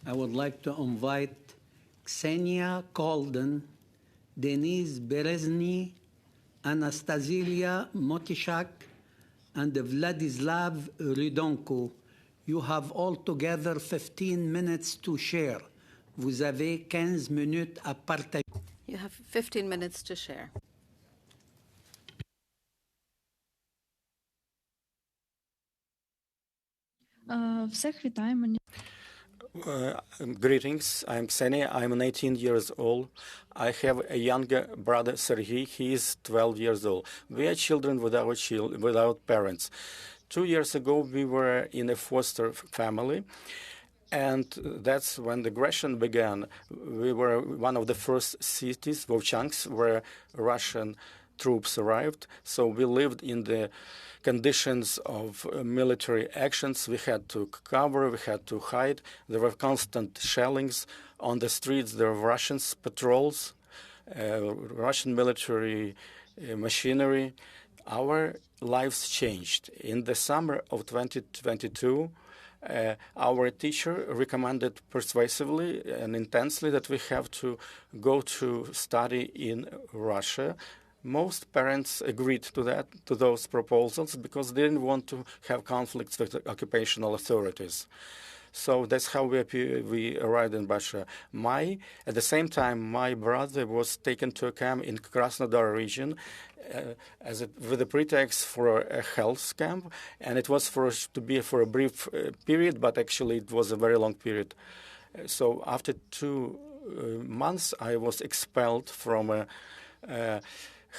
I would like to invite Kseniia Koldin, Denise Berezhnyi, Anastasiia Motychak, and Vladyslav Rudenko. You have altogether 15 minutes to share. Vous avez 15 minutes à partager. You have 15 minutes to share. Всех вітаємо. Greetings, I'm Kseniia. I'm 18 years old. I have a younger brother, Sergei. He is 12 years old. We are children without parents. 2 years ago, we were in a foster family, and that's when the aggression began. We were one of the first cities, Vovchansk, where Russian troops arrived. So we lived in the conditions of military actions. We had to cover, we had to hide. There were constant shellings on the streets. There were Russian patrols, Russian military machinery. Our lives changed. In the summer of 2022, our teacher recommended persuasively and intensely that we have to go to study in Russia. Most parents agreed to those proposals, because they didn't want to have conflicts with the occupational authorities. So that's how we arrived in Russia. At the same time, my brother was taken to a camp in Krasnodar region with a pretext for a health camp, and it was to be for a brief period, but actually it was a very long period. So after 2 months, I was expelled from a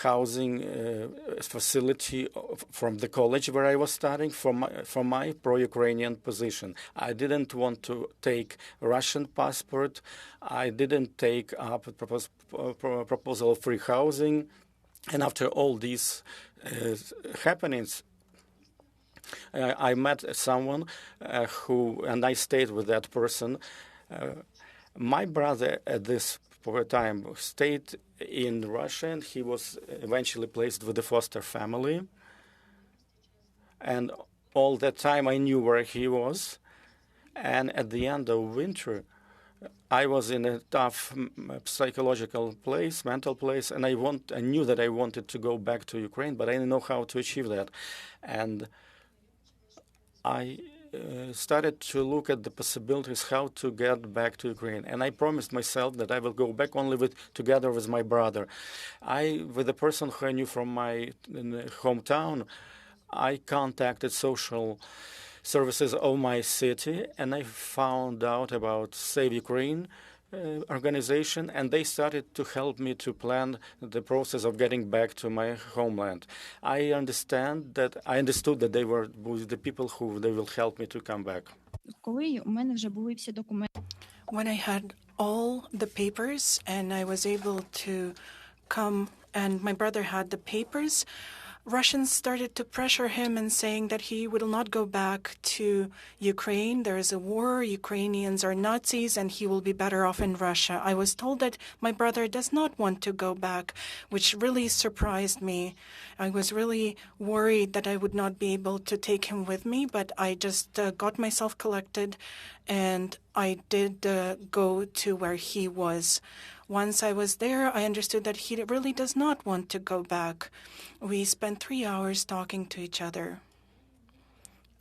housing facility from the college where I was studying for my pro-Ukrainian position. I didn't want to take Russian passport. I didn't take up a proposal of free housing. And after all these happenings, I met someone and I stayed with that person. My brother at this time stayed in Russia, and he was eventually placed with the foster family. And all that time I knew where he was. And at the end of winter, I was in a tough psychological place, mental place, and I knew that I wanted to go back to Ukraine, but I didn't know how to achieve that. And I started to look at the possibilities how to get back to Ukraine. And I promised myself that I will go back only together with my brother. With the person who I knew from my hometown, I contacted social services of my city, and I found out about Save Ukraine organization, and they started to help me to plan the process of getting back to my homeland. I understood that they were the people who they will help me to come back. When I had all the papers and I was able to come, and my brother had the papers, Russians started to pressure him and saying that he will not go back to Ukraine. There is a war. Ukrainians are Nazis, and he will be better off in Russia. I was told that my brother does not want to go back, which really surprised me. I was really worried that I would not be able to take him with me, but I just got myself collected, and I did go to where he was. Once I was there, I understood that he really does not want to go back. We spent 3 hours talking to each other.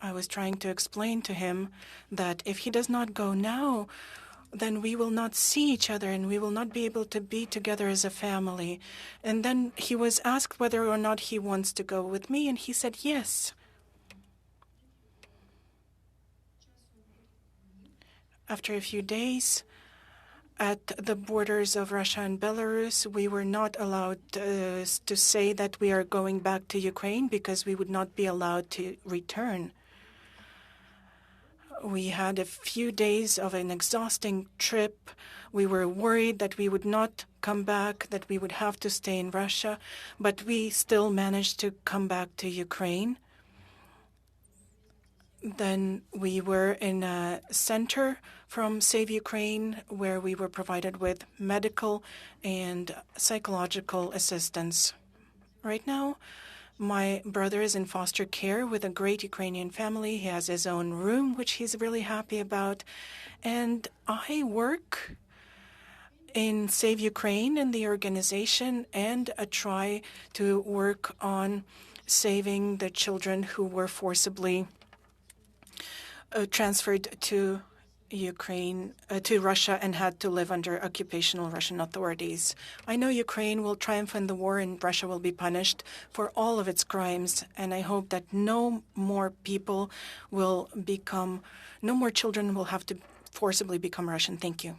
I was trying to explain to him that if he does not go now, then we will not see each other and we will not be able to be together as a family. And then he was asked whether or not he wants to go with me, and he said yes. After a few days, at the borders of Russia and Belarus, we were not allowed to say that we are going back to Ukraine because we would not be allowed to return. We had a few days of an exhausting trip. We were worried that we would not come back, that we would have to stay in Russia, but we still managed to come back to Ukraine. Then we were in a center from Save Ukraine where we were provided with medical and psychological assistance. Right now, My brother is in foster care with a great Ukrainian family. He has his own room, which he's really happy about. And I work in Save Ukraine in the organization and try to work on saving the children who were forcibly transferred to Ukraine, to Russia, and had to live under occupational Russian authorities. I know Ukraine will triumph in the war and Russia will be punished for all of its crimes, and I hope that no more children will have to forcibly become Russian. Thank you.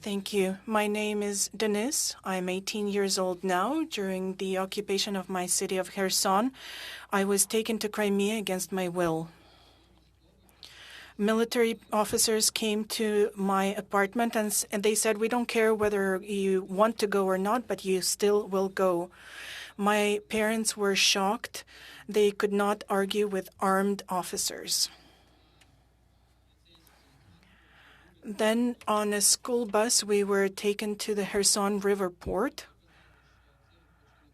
Thank you. My name is Denis. I'm 18 years old now. During the occupation of my city of Kherson, I was taken to Crimea against my will. Military officers came to my apartment and they said, "We don't care whether you want to go or not, but you still will go." My parents were shocked. They could not argue with armed officers. Then on a school bus, we were taken to the Kherson River port.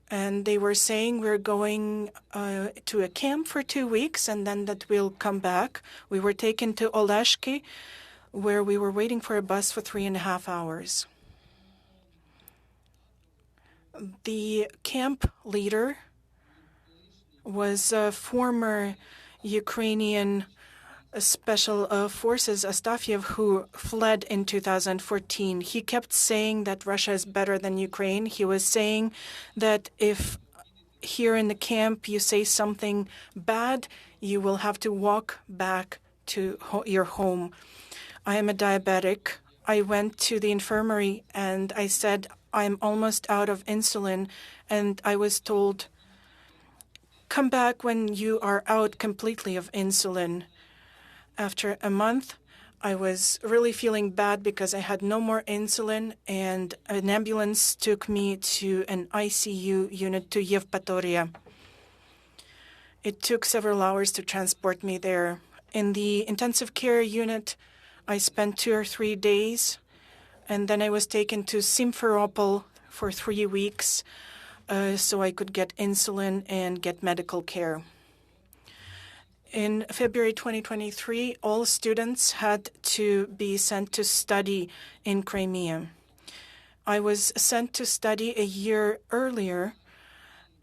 And they were saying we're going to a camp for 2 weeks and then that we'll come back. We were taken to Oleshki, where we were waiting for a bus for 3.5 hours. The camp leader was a former Ukrainian Special Forces Astafyev, who fled in 2014. He kept saying that Russia is better than Ukraine. He was saying that if here in the camp you say something bad, you will have to walk back to your home. I am a diabetic. I went to the infirmary and I said, I'm almost out of insulin. And I was told, come back when you are out completely of insulin. After a month, I was really feeling bad because I had no more insulin, and an ambulance took me to an ICU unit to Yevpatoria. It took several hours to transport me there. In the intensive care unit, I spent 2 or 3 days, and then I was taken to Simferopol for 3 weeks so I could get insulin and get medical care. In February 2023, all students had to be sent to study in Crimea. I was sent to study a year earlier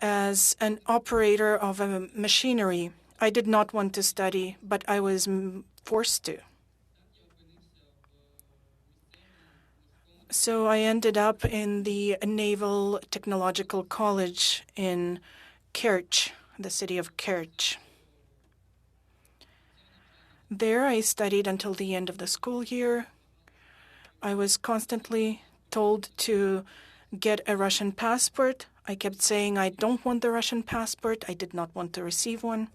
as an operator of a machinery. I did not want to study, but I was forced to. So I ended up in the Naval Technological College in Kerch, the city of Kerch. There I studied until the end of the school year. I was constantly told to get a Russian passport. I kept saying I don't want the Russian passport. I did not want to receive one.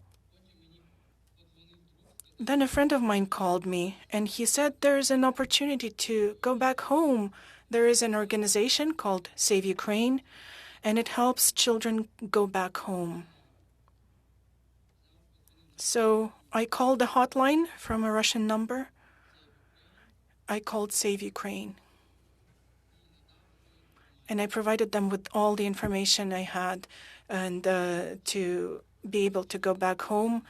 Then a friend of mine called me and he said there's an opportunity to go back home. There is an organization called Save Ukraine and it helps children go back home. So I called a hotline from a Russian number. I called Save Ukraine. And I provided them with all the information I had and to be able to go back home.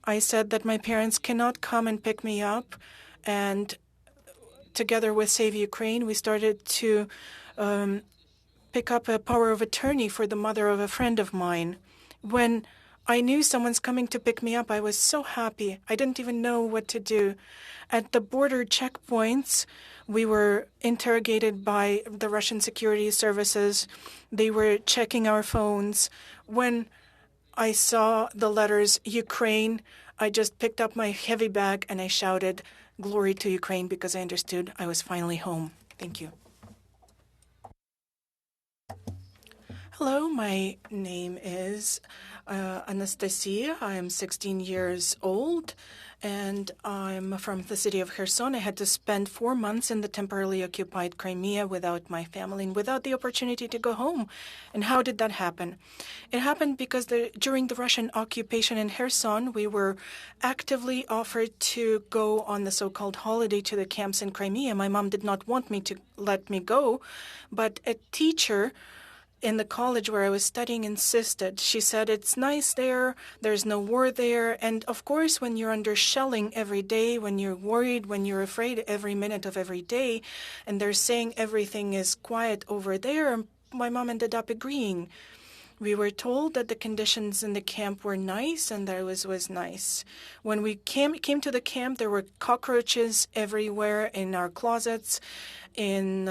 I said that my parents cannot come and pick me up. And together with Save Ukraine, we started to pick up a power of attorney for the mother of a friend of mine. When I knew someone's coming to pick me up, I was so happy. I didn't even know what to do. At the border checkpoints, we were interrogated by the Russian security services. They were checking our phones. When I saw the letters Ukraine, I just picked up my heavy bag and I shouted, "Glory to Ukraine," because I understood I was finally home. Thank you. Hello, my name is Anastasiia. I am 16 years old, and I'm from the city of Kherson. I had to spend 4 months in the temporarily occupied Crimea without my family and without the opportunity to go home. And how did that happen? It happened because during the Russian occupation in Kherson, we were actively offered to go on the so-called holiday to the camps in Crimea. My mom did not want me to let me go, but a teacher in the college where I was studying insisted. She said, it's nice there, there's no war there. And of course, when you're under shelling every day, when you're worried, when you're afraid every minute of every day, and they're saying everything is quiet over there, my mom ended up agreeing. We were told that the conditions in the camp were nice, and that it was nice. When we came to the camp, there were cockroaches everywhere in our closets, in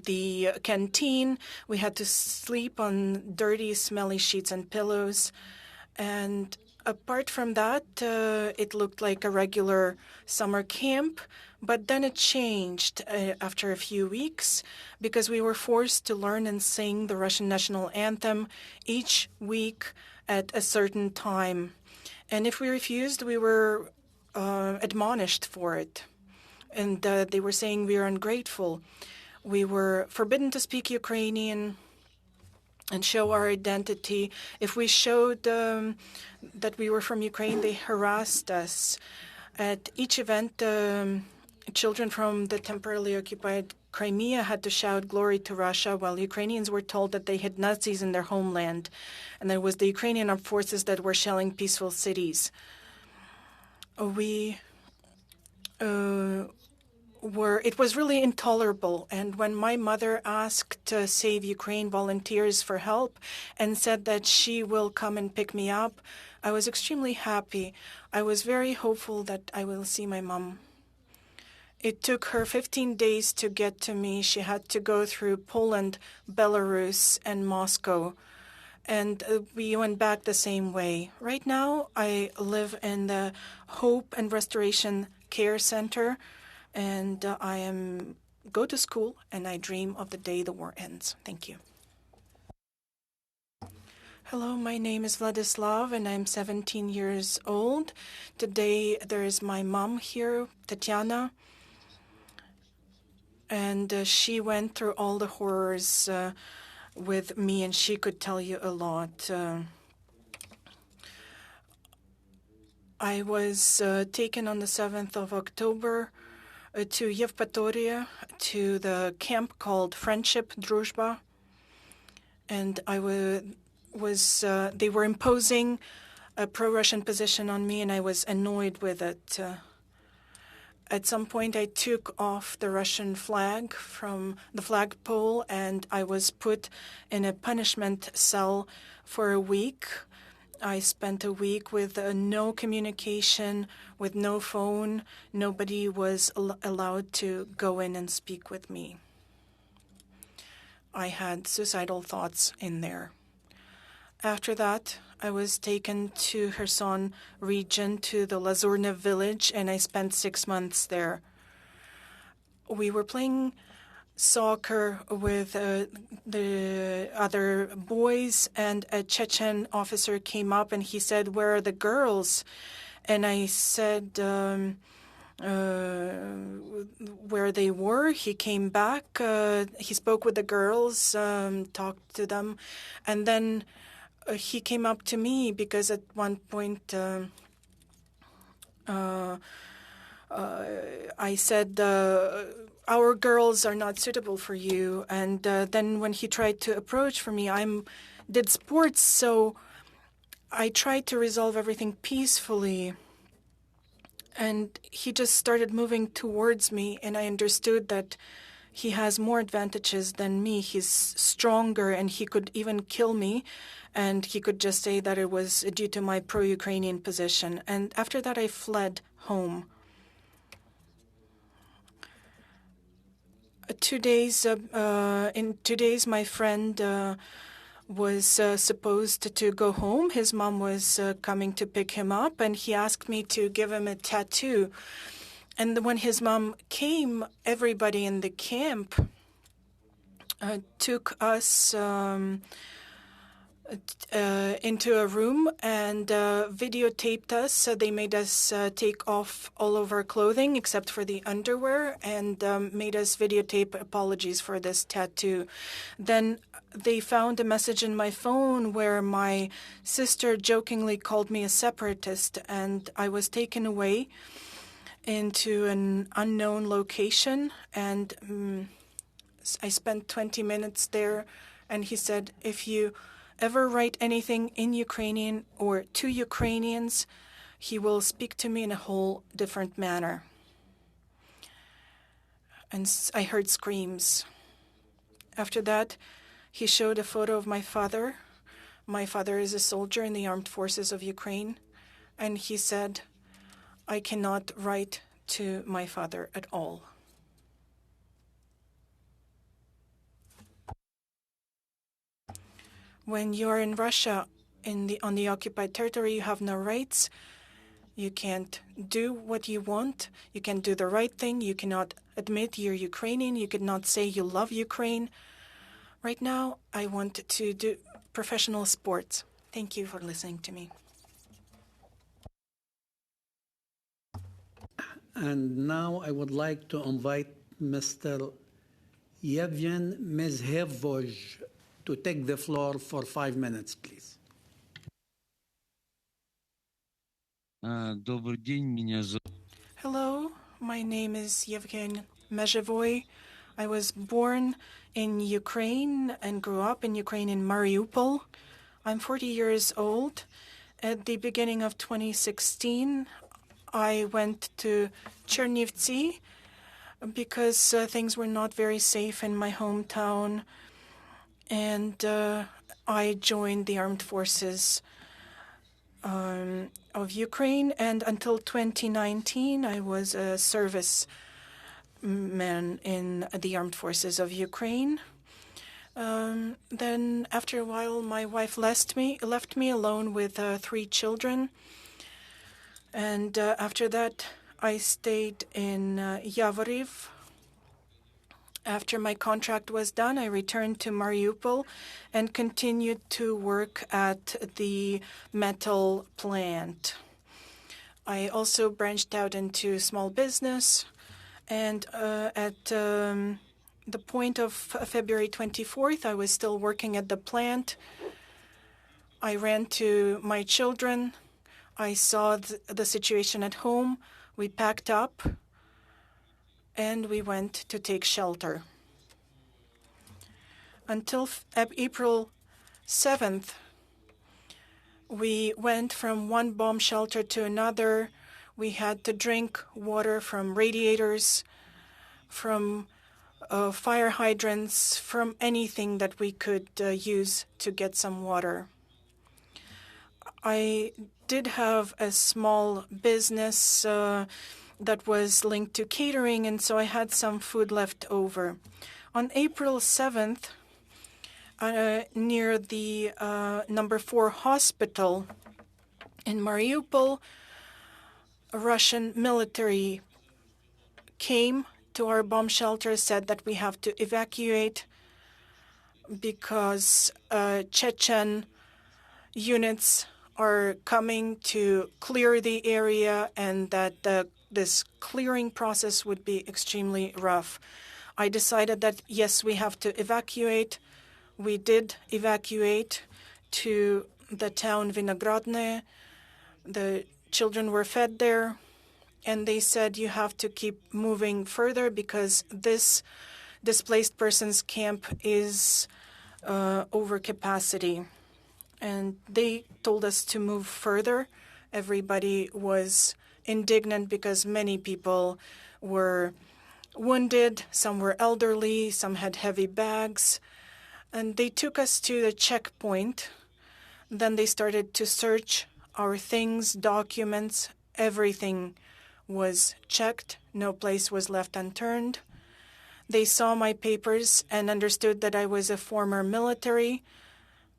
the canteen. We had to sleep on dirty, smelly sheets and pillows. And apart from that, it looked like a regular summer camp. But then it changed after a few weeks because we were forced to learn and sing the Russian national anthem each week at a certain time. And if we refused, we were admonished for it. And they were saying we are ungrateful. We were forbidden to speak Ukrainian and show our identity. If we showed that we were from Ukraine, they harassed us. At each event, children from the temporarily occupied Crimea had to shout glory to Russia, while Ukrainians were told that they had Nazis in their homeland, and it was the Ukrainian armed forces that were shelling peaceful cities. It was really intolerable, and when my mother asked Save Ukraine volunteers for help and said that she will come and pick me up, I was extremely happy. I was very hopeful that I will see my mom. It took her 15 days to get to me. She had to go through Poland, Belarus, and Moscow. And we went back the same way. Right now, I live in the Hope and Restoration Care Center, and go to school, and I dream of the day the war ends. Thank you. Hello, my name is Vladyslav, and I'm 17 years old. Today, there is my mom here, Tatiana. And she went through all the horrors with me, and she could tell you a lot. I was taken on the 7th of October to Yevpatoria, to the camp called Friendship, Druzhba. And they were imposing a pro-Russian position on me, and I was annoyed with it. At some point, I took off the Russian flag from the flagpole, and I was put in a punishment cell for a week. I spent a week with no communication, with no phone. Nobody was allowed to go in and speak with me. I had suicidal thoughts in there. After that, I was taken to Kherson region, to the Lazurne village, and I spent 6 months there. We were playing soccer with the other boys, and a Chechen officer came up and he said, "Where are the girls?" And I said where they were. He came back, he spoke with the girls, talked to them, and then he came up to me because at one point I said, "Our girls are not suitable for you." And then when he tried to approach for me, did sports, so I tried to resolve everything peacefully. And he just started moving towards me, and I understood that he has more advantages than me. He's stronger, and he could even kill me. And he could just say that it was due to my pro-Ukrainian position. And after that, I fled home. 2 days, in 2 days, my friend was supposed to go home. His mom was coming to pick him up, and he asked me to give him a tattoo. And when his mom came, everybody in the camp took us into a room and videotaped us. So they made us take off all of our clothing except for the underwear, and made us videotape apologies for this tattoo. Then they found a message in my phone where my sister jokingly called me a separatist, and I was taken away into an unknown location and I spent 20 minutes there, and he said, if you ever write anything in Ukrainian or to Ukrainians, he will speak to me in a whole different manner. And I heard screams. After that, he showed a photo of my father. My father is a soldier in the armed forces of Ukraine. And he said, I cannot write to my father at all. When you're in Russia, on the occupied territory, you have no rights. You can't do what you want. You can't do the right thing. You cannot admit you're Ukrainian. You cannot say you love Ukraine. Right now, I want to do professional sports. Thank you for listening to me. And now I would like to invite Mr. Yevgen Mezhevoj to take the floor for 5 minutes, please. Hello, my name is Yevgen Mezhevoj. I was born in Ukraine and grew up in Ukraine in Mariupol. I'm 40 years old. At the beginning of 2016, I went to Chernivtsi because things were not very safe in my hometown, and I joined the armed forces of Ukraine, and until 2019, I was a serviceman in the armed forces of Ukraine. Then, after a while, my wife left me alone with 3 children. And after that, I stayed in Yavoriv. After my contract was done, I returned to Mariupol and continued to work at the metal plant. I also branched out into small business, and at the point of February 24th, I was still working at the plant. I ran to my children. I saw the situation at home. We packed up, and we went to take shelter. Until April 7th, we went from one bomb shelter to another. We had to drink water from radiators, from fire hydrants, from anything that we could use to get some water. I did have a small business that was linked to catering, and so I had some food left over. On April 7th, near the number 4 hospital in Mariupol, a Russian military came to our bomb shelter, said that we have to evacuate because Chechen units are coming to clear the area, and that this clearing process would be extremely rough. I decided that, yes, we have to evacuate. We did evacuate to the town Vinogradne. The children were fed there, and they said you have to keep moving further because this displaced persons camp is over capacity. And they told us to move further. Everybody was indignant because many people were wounded, some were elderly, some had heavy bags. And they took us to the checkpoint. Then they started to search our things, documents. Everything was checked. No place was left unturned. They saw my papers and understood that I was a former military.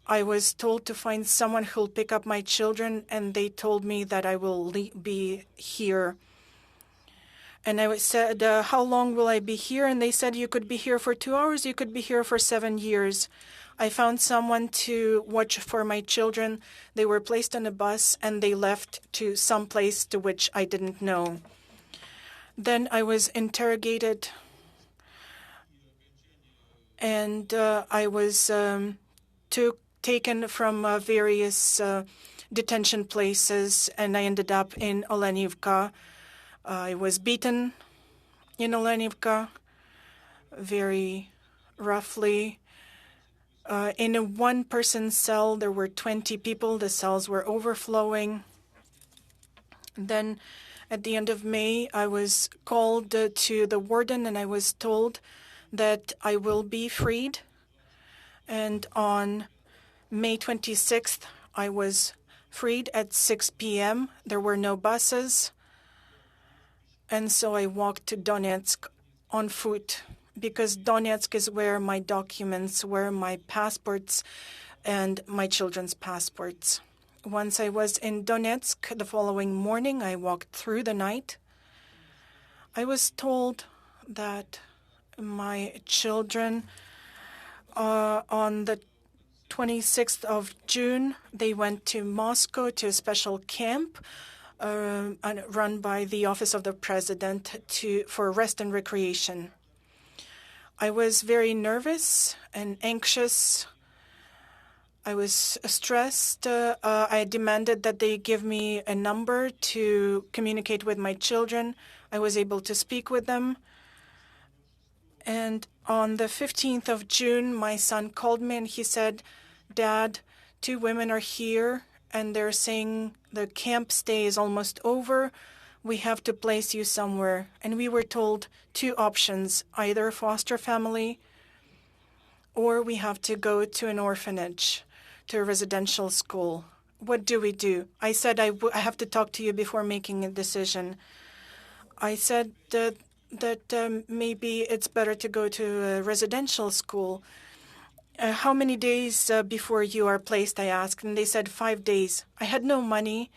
I was told to find someone who'll pick up my children, and they told me that I will be here. And I said, how long will I be here? And they said, you could be here for 2 hours, you could be here for 7 years. I found someone to watch for my children. They were placed on a bus, and they left to some place to which I didn't know. Then I was interrogated, and I was taken from various detention places, and I ended up in Olenivka. I was beaten in Olenivka very roughly. In a one-person cell, there were 20 people. The cells were overflowing. Then, at the end of May, I was called to the warden, and I was told that I will be freed. And on May 26th, I was freed at 6 p.m. There were no buses. And so I walked to Donetsk on foot, because Donetsk is where my documents were, my passports, and my children's passports. Once I was in Donetsk, the following morning, I walked through the night. I was told that my children, on the 26th of June, they went to Moscow to a special camp run by the Office of the President for rest and recreation. I was very nervous and anxious. I was stressed. I demanded that they give me a number to communicate with my children. I was able to speak with them. And on the 15th of June, my son called me and he said, "Dad, 2 women are here and they're saying the camp stay is almost over. We have to place you somewhere." And we were told 2 options, either foster family or we have to go to an orphanage, to a residential school. What do we do? I said, I have to talk to you before making a decision. I said that maybe it's better to go to a residential school. How many days before you are placed, I asked, and they said 5 days. I had no money.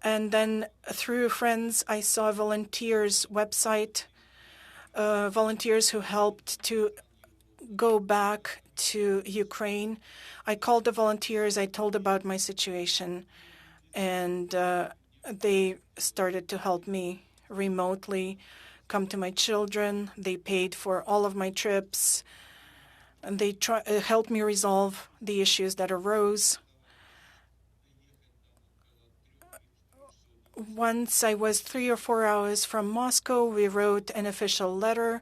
And then through friends, I saw a volunteers website, volunteers who helped to go back to Ukraine. I called the volunteers, I told about my situation, and they started to help me remotely, come to my children. They paid for all of my trips, and they helped me resolve the issues that arose. Once I was 3 or 4 hours from Moscow, we wrote an official letter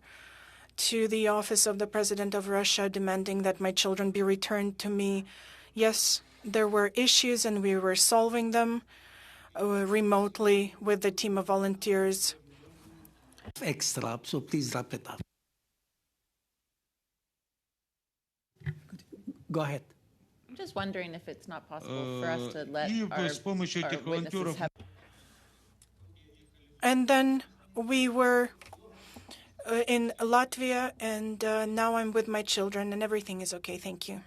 to the Office of the President of Russia demanding that my children be returned to me. Yes, there were issues and we were solving them remotely with the team of volunteers. Extra, so please wrap it up. Go ahead. I'm just wondering if it's not possible for us to let И our с помощью этих волонтеров witnesses have. And then we were in Latvia, and now I'm with my children, and everything is okay. Thank you.